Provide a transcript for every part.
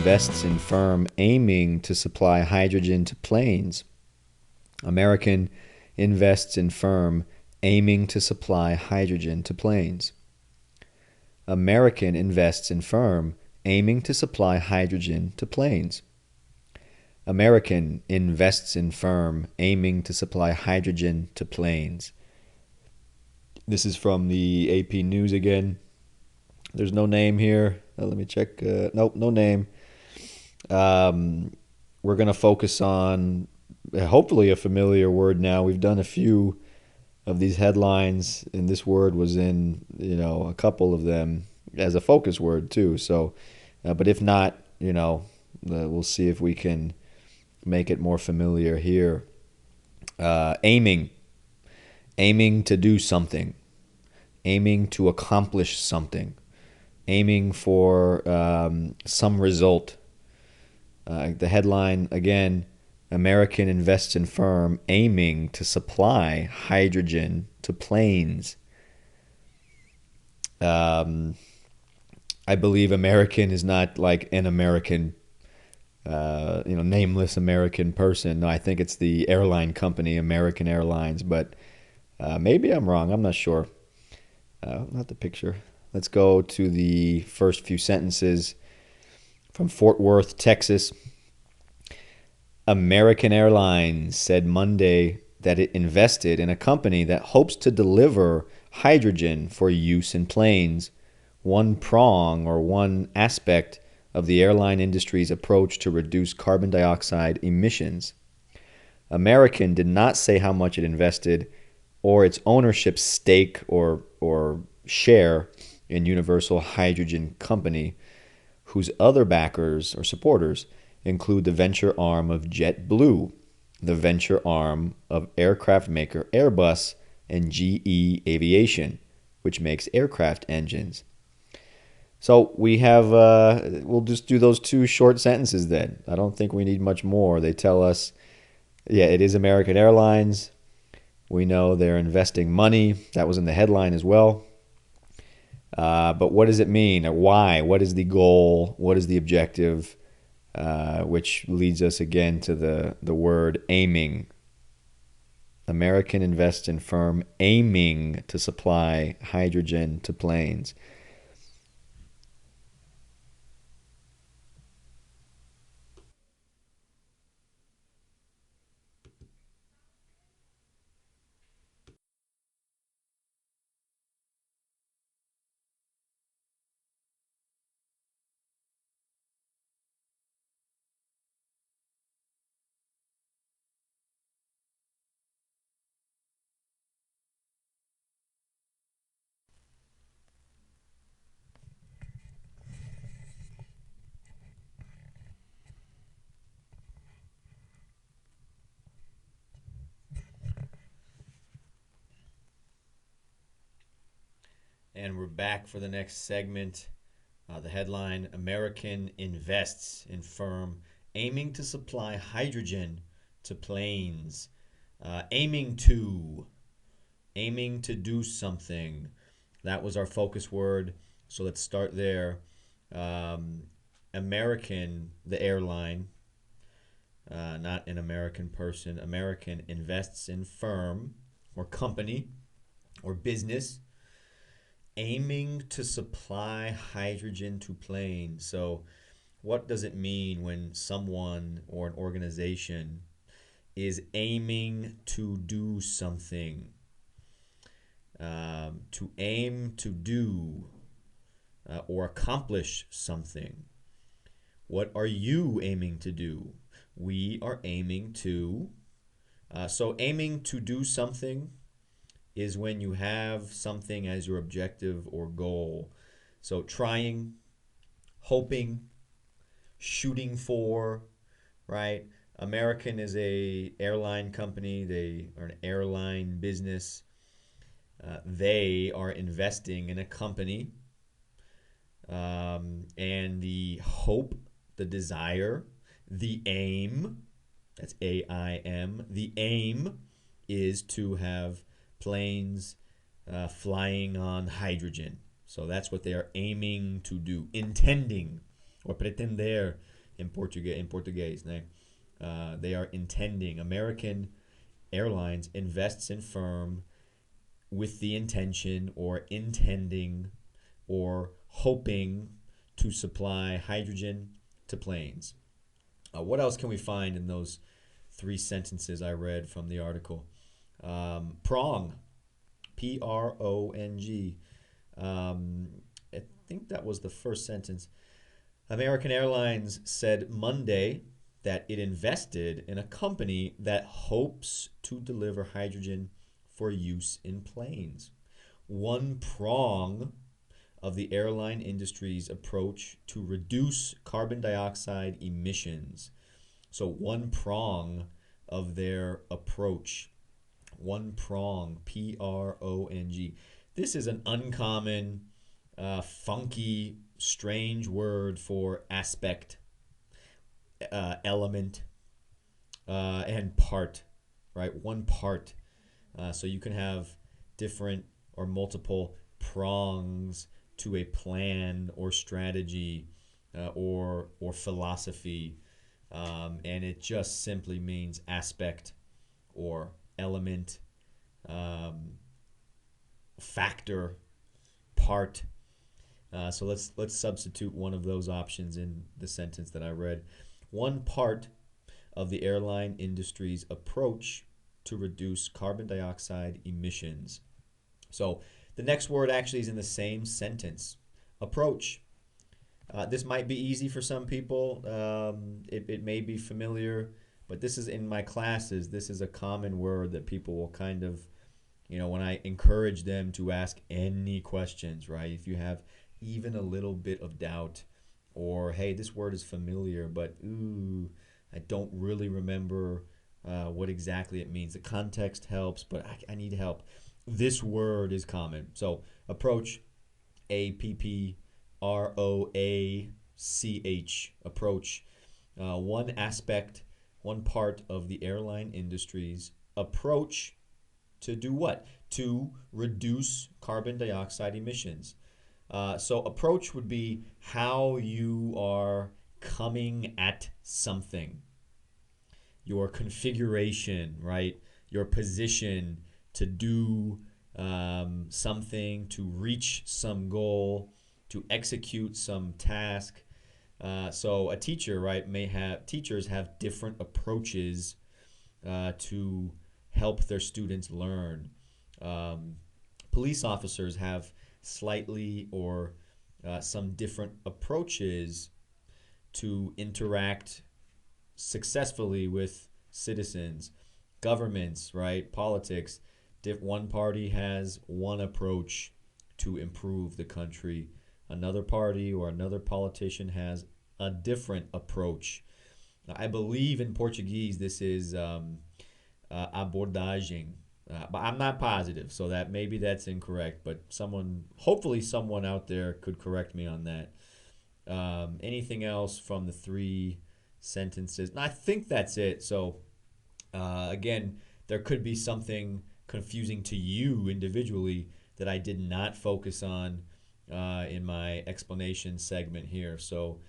invests in firm aiming to supply hydrogen to planes. American invests in firm aiming to supply hydrogen to planes. American invests in firm aiming to supply hydrogen to planes. American invests in firm aiming to supply hydrogen to planes. This is from the AP News again. There's no name here. Let me check. Nope, no name. We're going to focus on hopefully a familiar word now. We've done a few of these headlines, and this word was in, a couple of them as a focus word too. So, but if not, we'll see if we can make it more familiar here. Aiming to do something, aiming to accomplish something, aiming for some result. The headline again: American invests in firm aiming to supply hydrogen to planes. I believe American is not like an American, nameless American person. No, I think it's the airline company, American Airlines, but maybe I'm wrong. I'm not sure. Not the picture. Let's go to the first few sentences from Fort Worth, Texas. American Airlines said Monday that it invested in a company that hopes to deliver hydrogen for use in planes, one prong or one aspect of the airline industry's approach to reduce carbon dioxide emissions. American did not say how much it invested or its ownership stake or share in Universal Hydrogen Company, whose other backers or supporters include the venture arm of JetBlue, the venture arm of aircraft maker Airbus, and GE Aviation, which makes aircraft engines. So we have, we'll just do those two short sentences then. I don't think we need much more. They tell us, yeah, it is American Airlines. We know they're investing money. That was in the headline as well. But what does it mean? Or why? What is the goal? What is the objective? Which leads us again to the word aiming. American invests in firm aiming to supply hydrogen to planes. And we're back for the next segment. The headline: American invests in firm aiming to supply hydrogen to planes. Aiming to do something. That was our focus word. So let's start there. American, the airline, not an American person. American invests in firm or company or business aiming to supply hydrogen to planes. So, what does it mean when someone or an organization is aiming to do something? To aim to do or accomplish something. What are you aiming to do? We are aiming to. So, aiming to do something is when you have something as your objective or goal. So trying, hoping, shooting for, right? American is a airline company. They are an airline business. They are investing in a company, and the hope, the desire, the aim, that's AIM, the aim is to have planes flying on hydrogen. So that's what they are aiming to do, intending or pretender. in Portuguese, né? They are intending. American Airlines invests in firm with the intention or intending or hoping to supply hydrogen to planes. What else can we find in those three sentences I read from the article? Prong, Prong. I think that was the first sentence. American Airlines said Monday that it invested in a company that hopes to deliver hydrogen for use in planes. One prong of the airline industry's approach to reduce carbon dioxide emissions. So, one prong of their approach, one prong, Prong. This is an uncommon, funky, strange word for aspect, element, and part, right? One part. So you can have different or multiple prongs to a plan or strategy, or philosophy, and it just simply means aspect or element, um, factor, part. So let's substitute one of those options in the sentence that I read. One part of the airline industry's approach to reduce carbon dioxide emissions. So the next word actually is in the same sentence. Approach. This might be easy for some people. It may be familiar, but this is in my classes. This is a common word that people will kind of, when I encourage them to ask any questions, right? If you have even a little bit of doubt, or hey, this word is familiar, but ooh, I don't really remember what exactly it means. The context helps, but I need help. This word is common. So approach, APPROACH, approach. One aspect, one part of the airline industry's approach to do what? To reduce carbon dioxide emissions. So approach would be how you are coming at something, your configuration, right? Your position to do something, to reach some goal, to execute some task. So a teacher, right, teachers have different approaches to help their students learn. Police officers have slightly or some different approaches to interact successfully with citizens. Governments, right, politics. One party has one approach to improve the country. Another party or another politician has a different approach. I believe in Portuguese this is abordagem, but I'm not positive, so that maybe that's incorrect. But hopefully, someone out there could correct me on that. Anything else from the three sentences? I think that's it. So again, there could be something confusing to you individually that I did not focus on in my explanation segment here. So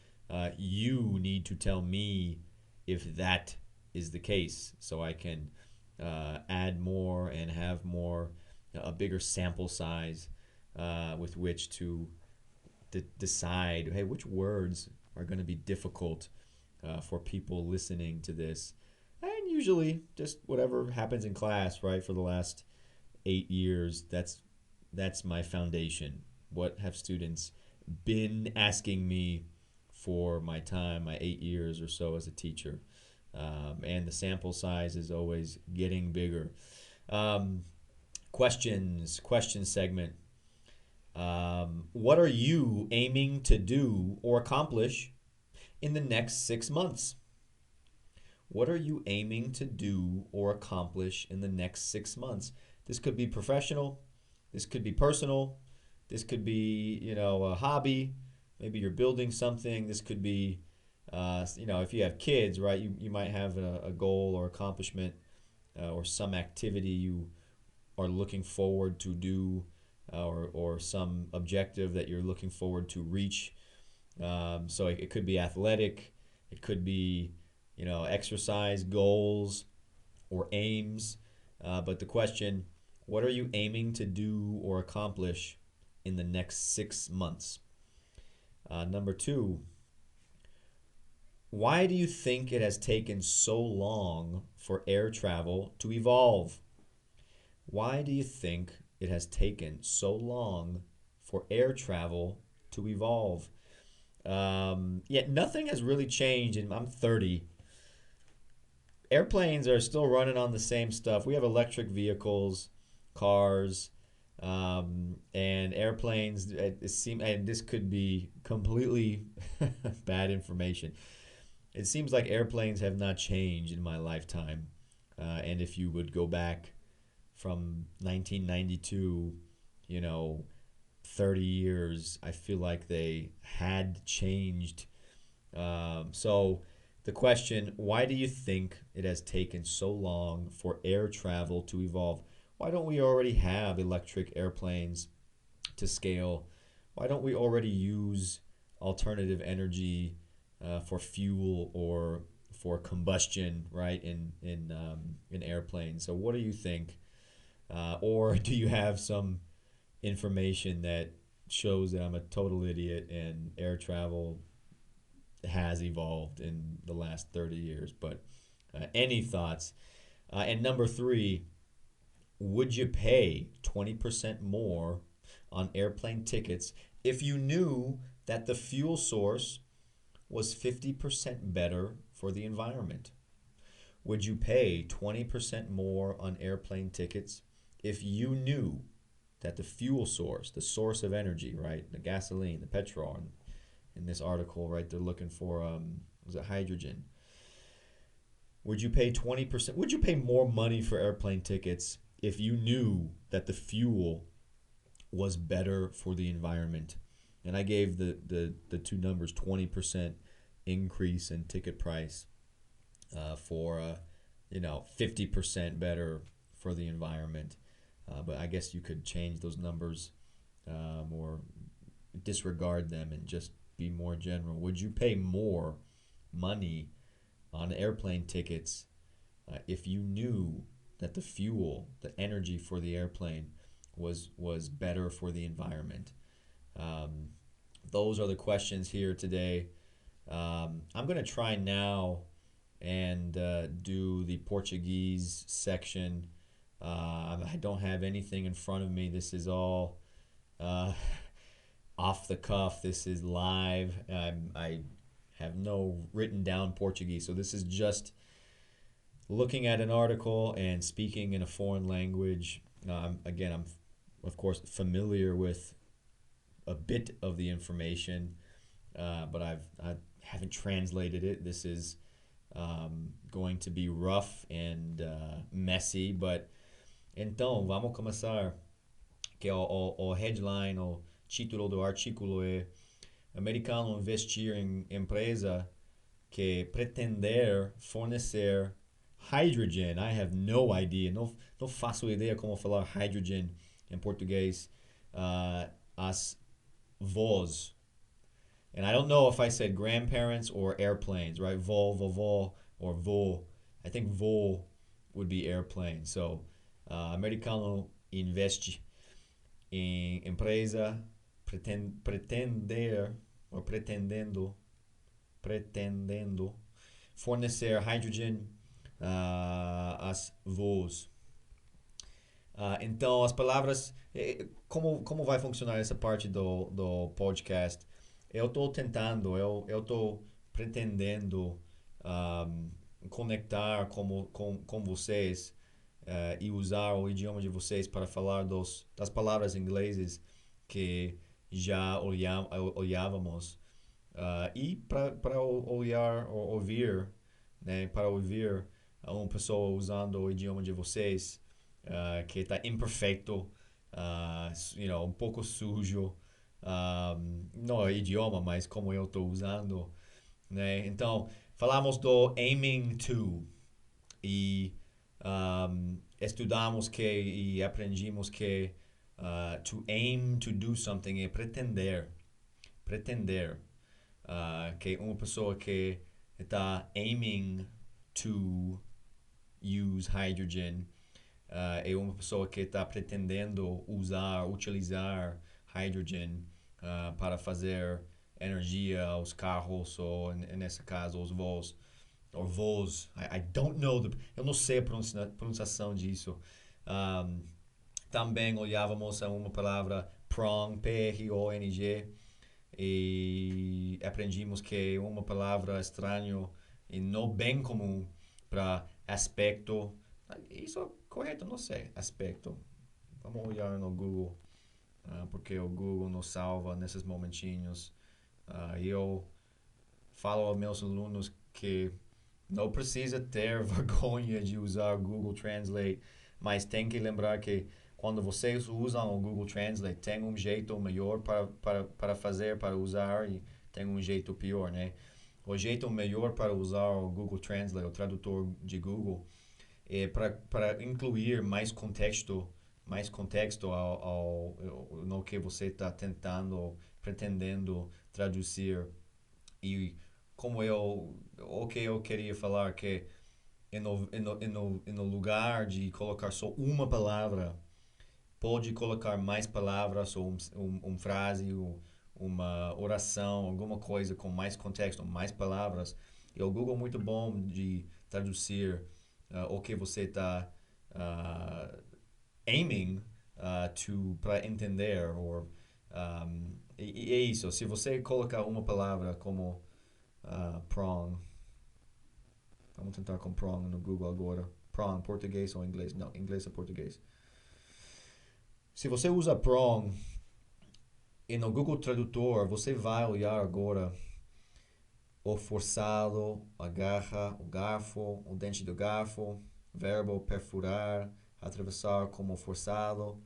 you need to tell me if that is the case, so I can add more and have a bigger sample size with which to decide, hey, which words are going to be difficult for people listening to this. And usually, just whatever happens in class, right? For the last 8 years, that's my foundation. What have students been asking me for my 8 years or so as a teacher? And the sample size is always getting bigger. Question segment. What are you aiming to do or accomplish in the next 6 months? What are you aiming to do or accomplish in the next 6 months? This could be professional. This could be personal. This could be, a hobby. Maybe you're building something. This could be, if you have kids, right, you might have a goal or accomplishment or some activity you are looking forward to do, or some objective that you're looking forward to reach. So it could be athletic. It could be, exercise goals or aims. But the question, what are you aiming to do or accomplish in the next 6 months? Number two, why do you think it has taken so long for air travel to evolve? Why do you think it has taken so long for air travel to evolve? Yet nothing has really changed. And I'm 30. Airplanes are still running on the same stuff. We have electric vehicles, cars, and airplanes. And this could be completely bad information. It seems like airplanes have not changed in my lifetime. And if you would go back from 1992, you know, 30 years, I feel like they had changed. So the question, why do you think it has taken so long for air travel to evolve? Why don't we already have electric airplanes to scale? Why don't we already use alternative energy for fuel or for combustion, right, in airplanes? So what do you think? Or do you have some information that shows that I'm a total idiot and air travel has evolved in the last 30 years? But any thoughts? And number three, would you pay 20% more on airplane tickets if you knew that the fuel source was 50% better for the environment? Would you pay 20% more on airplane tickets if you knew that the fuel source, the source of energy, right, the gasoline, the petrol, in this article, right, they're looking for, was it hydrogen? Would you pay 20%? Would you pay more money for airplane tickets if you knew that the fuel was better for the environment? And I gave the two numbers, 20% increase in ticket price for 50% better for the environment. But I guess you could change those numbers or disregard them and just be more general. Would you pay more money on airplane tickets if you knew that the fuel, the energy for the airplane was better for the environment? Those are the questions here today. I'm going to try now and do the Portuguese section. I don't have anything in front of me. This is all off the cuff. This is live. I have no written down Portuguese, so this is just looking at an article and speaking in a foreign language. Again, I'm of course familiar with a bit of the information, but I haven't translated it. This is going to be rough and messy, but então vamos começar. Que o headline, o título do artigo é Americano investir em empresa que pretender fornecer hydrogen. I have no idea, não faço ideia como falar hydrogen em português. As vós. And I don't know if I said grandparents or airplanes, right? Vovó, or vô. I think vô would be airplane. So, americano investe em empresa pretender or pretendendo fornecer hydrogen às voos. Então, as palavras. Como vai funcionar essa parte do podcast? Eu estou tentando, eu estou pretendendo conectar com vocês e usar o idioma de vocês para falar das palavras inglesas que já olhávamos e para ouvir, né, para ouvir uma pessoa usando o idioma de vocês que está imperfeito, um pouco sujo, não é idioma, mas como eu estou usando, né? Então, falamos do aiming to e estudamos que e aprendimos que to aim to do something é pretender, que uma pessoa que está aiming to use hydrogen. É uma pessoa que está pretendendo utilizar hydrogen para fazer energia aos carros ou, nesse caso, aos voos. Or voos. I don't know. Eu não sei a pronunciação disso. Um, Também olhávamos a uma palavra prong, P-R-O-N-G, e aprendimos que é uma palavra estranha e não bem comum para aspecto. Isso é correto? Não sei. Aspecto. Vamos olhar no Google, porque o Google nos salva nesses momentinhos. Eu falo aos meus alunos que não precisa ter vergonha de usar o Google Translate, mas tem que lembrar que quando vocês usam o Google Translate, tem um jeito melhor para fazer, para usar, e tem um jeito pior, né? O jeito melhor para usar o Google Translate, o tradutor de Google, é para incluir mais contexto no que você está tentando, pretendendo traduzir. E como o que eu queria falar que no lugar de colocar só uma palavra, pode colocar mais palavras ou frase, ou uma oração, alguma coisa com mais contexto, mais palavras. E o Google é muito bom de traduzir o que você está uh, aiming para entender. E é isso. Se você colocar uma palavra como prong, vamos tentar com prong no Google agora. Prong, português ou inglês? Não, inglês ou português. Se você usa prong e no Google Tradutor, você vai olhar agora o forçado, a garra, o garfo, o dente do garfo, verbo perfurar, atravessar como forçado.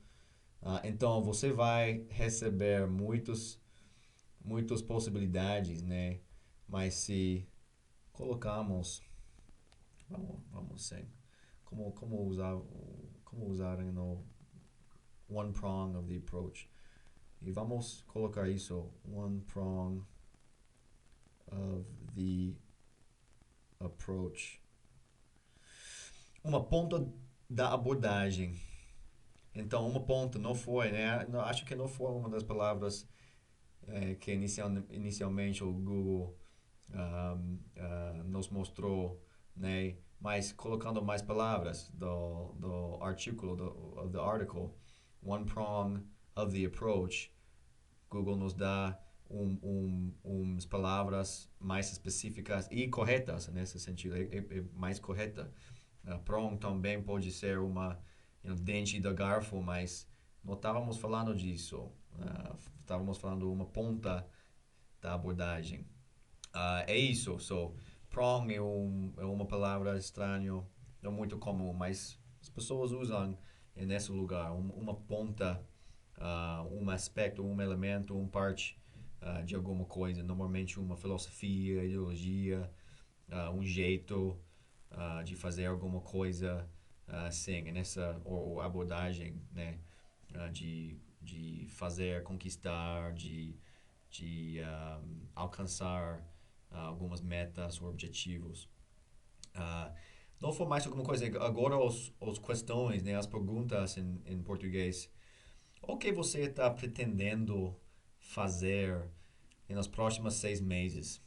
Então você vai receber muitas possibilidades, né? Mas se colocamos, vamos sim, como usar no one prong of the approach. E vamos colocar isso, one prong of the approach. Uma ponta da abordagem. Então, uma ponta não foi, né? Acho que não foi uma das palavras que inicialmente o Google nos mostrou, né? Mas colocando mais palavras do artigo, of the article, one prong of the approach, Google nos dá umas palavras mais específicas e corretas nesse sentido, é mais correta. Prong também pode ser uma dente do garfo, mas não estávamos falando disso. Estávamos falando uma ponta da abordagem. É isso. So, prong é uma palavra estranha, não muito comum, mas as pessoas usam nesse lugar uma ponta, um aspecto, um elemento, parte de alguma coisa. Normalmente uma filosofia, ideologia, um jeito de fazer alguma coisa assim, nessa ou abordagem, né? De fazer, conquistar, de alcançar algumas metas ou objetivos. Não foi mais alguma coisa. Agora as questões, né, as perguntas em português. O que você está pretendendo fazer nos próximos 6 meses?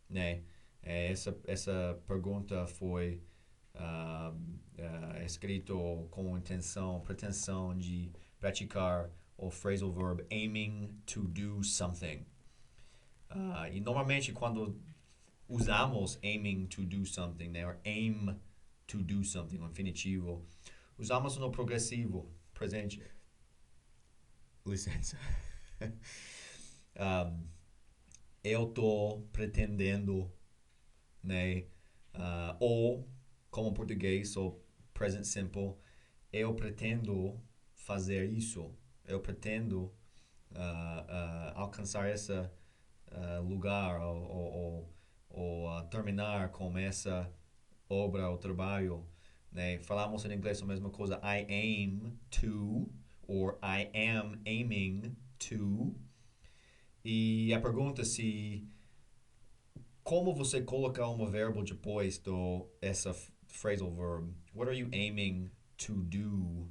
Né? Essa pergunta foi escrito com pretensão de praticar o phrasal verb aiming to do something. E normalmente quando usamos aiming to do something, né, or aim to do something, o infinitivo, usamos no progressivo, presente. Licença. Eu tô pretendendo, né, ou como português, ou present simple, eu pretendo fazer isso, eu pretendo alcançar esse lugar ou terminar com essa obra ou trabalho, né? Falamos em inglês a mesma coisa, I aim to, or I am aiming to. E a pergunta se como você colocar um verbo depois do essa phrasal verb? What are you aiming to do?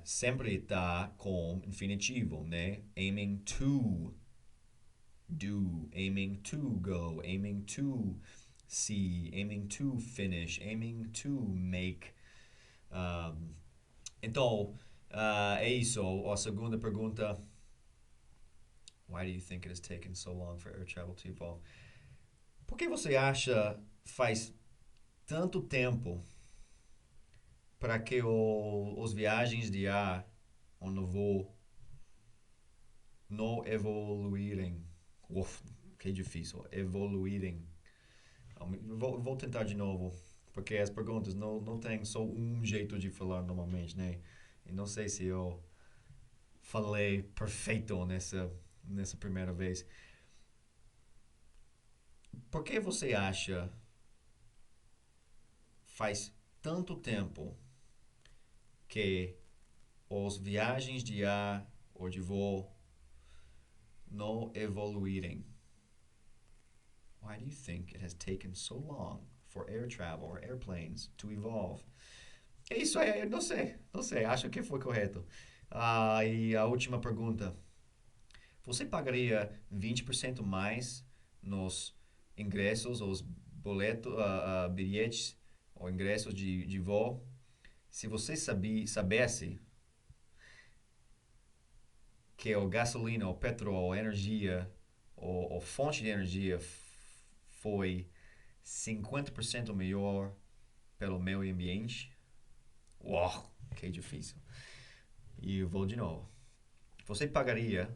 Sempre está com infinitivo, né? Aiming to do, aiming to go, aiming to see, aiming to finish, aiming to make. Um, então, é isso. A segunda pergunta: Why do you think it has taken so long for air travel to evolve? Por que você acha faz tanto tempo para que os viagens de ar no voo não evoluírem? Uf, que difícil. Evoluírem. Vou tentar de novo, porque as perguntas não têm só um jeito de falar normalmente, né? E não sei se eu falei perfeito nessa primeira vez. Por que você acha faz tanto tempo que os viagens de ar ou de voo não evoluírem? Why do you think it has taken so long for air travel or airplanes to evolve? É isso aí, não sei, acho que foi correto. E a última pergunta. Você pagaria 20% mais nos ingressos, os boletos, bilhetes ou ingressos de voo se você soubesse que o gasolina, o petróleo, a energia, ou fonte de energia foi 50% melhor pelo meio ambiente? Uau, que difícil. E eu vou de novo. Você pagaria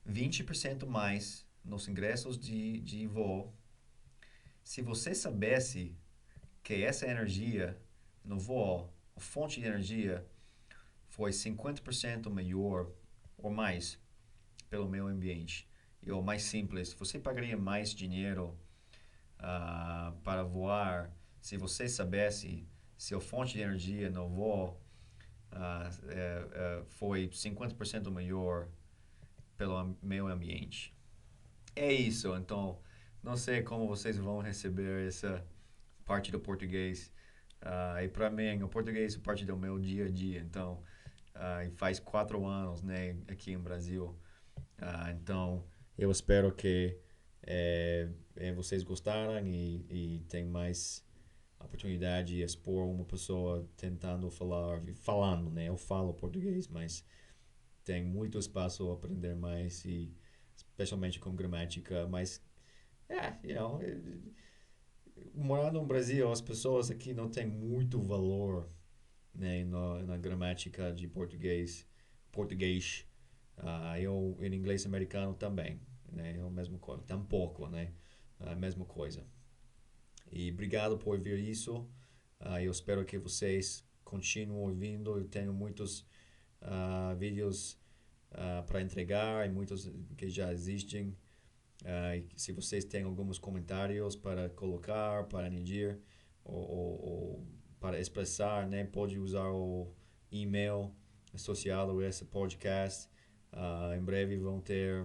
20% mais nos ingressos de voo se você soubesse que essa energia no voo, a fonte de energia, foi 50% melhor ou mais pelo meio ambiente. E o mais simples, você pagaria mais dinheiro para voar se você soubesse se a fonte de energia no voo foi 50% melhor pelo meio ambiente. É isso, então não sei como vocês vão receber essa parte do português. E para mim, o português é parte do meu dia a dia, então faz 4 anos, né, aqui em Brasil. Então eu espero que vocês gostaram e tem mais oportunidade de expor uma pessoa tentando falar, falando, né? Eu falo português, mas tem muito espaço a aprender mais e especialmente com gramática, mas morando no Brasil, as pessoas aqui não têm muito valor, né, na gramática de português. Eu em inglês americano também, né, é a mesma coisa, tampouco, né, a mesma coisa. E obrigado por ver isso. Eu espero que vocês continuem ouvindo. Eu tenho muitos vídeos para entregar e muitos que já existem. Se vocês têm alguns comentários para colocar, para añadir ou para expressar, né, pode usar o e-mail associado a esse podcast. Em breve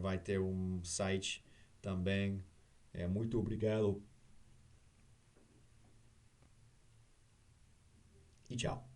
vai ter um site também. Muito obrigado e tchau.